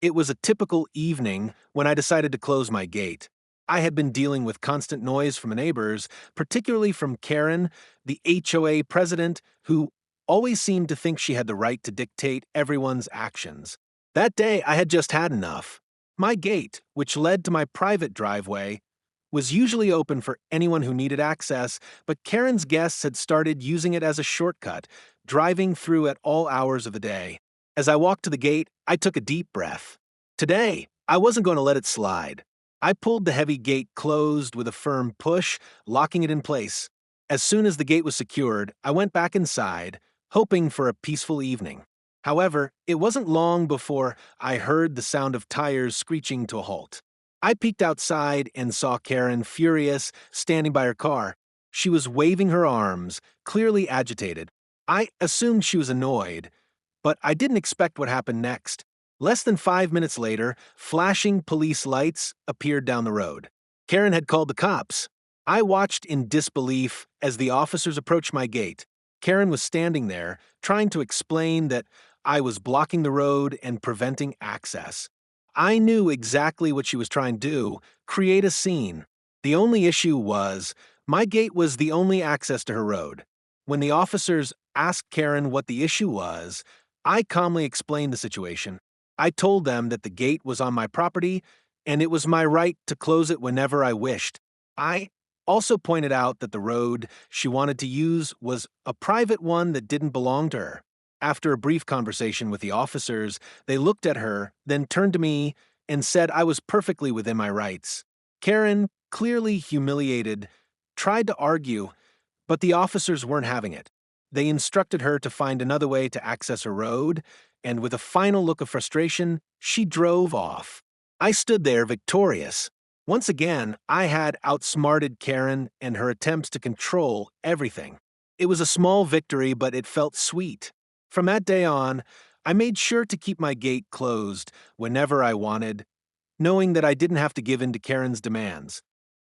It was a typical evening when I decided to close my gate. I had been dealing with constant noise from the neighbors, particularly from Karen, the HOA president, who always seemed to think she had the right to dictate everyone's actions. That day, I had just had enough. My gate, which led to my private driveway, was usually open for anyone who needed access, but Karen's guests had started using it as a shortcut, driving through at all hours of the day. As I walked to the gate, I took a deep breath. Today, I wasn't going to let it slide. I pulled the heavy gate closed with a firm push, locking it in place. As soon as the gate was secured, I went back inside, hoping for a peaceful evening. However, it wasn't long before I heard the sound of tires screeching to a halt. I peeked outside and saw Karen, furious, standing by her car. She was waving her arms, clearly agitated. I assumed she was annoyed, but I didn't expect what happened next. Less than 5 minutes later, flashing police lights appeared down the road. Karen had called the cops. I watched in disbelief as the officers approached my gate. Karen was standing there, trying to explain that I was blocking the road and preventing access. I knew exactly what she was trying to do: create a scene. The only issue was, my gate was the only access to her road. When the officers asked Karen what the issue was, I calmly explained the situation. I told them that the gate was on my property and it was my right to close it whenever I wished. I also pointed out that the road she wanted to use was a private one that didn't belong to her. After a brief conversation with the officers, they looked at her, then turned to me and said I was perfectly within my rights. Karen, clearly humiliated, tried to argue, but the officers weren't having it. They instructed her to find another way to access her road, and with a final look of frustration, she drove off. I stood there victorious. Once again, I had outsmarted Karen and her attempts to control everything. It was a small victory, but it felt sweet. From that day on, I made sure to keep my gate closed whenever I wanted, knowing that I didn't have to give in to Karen's demands.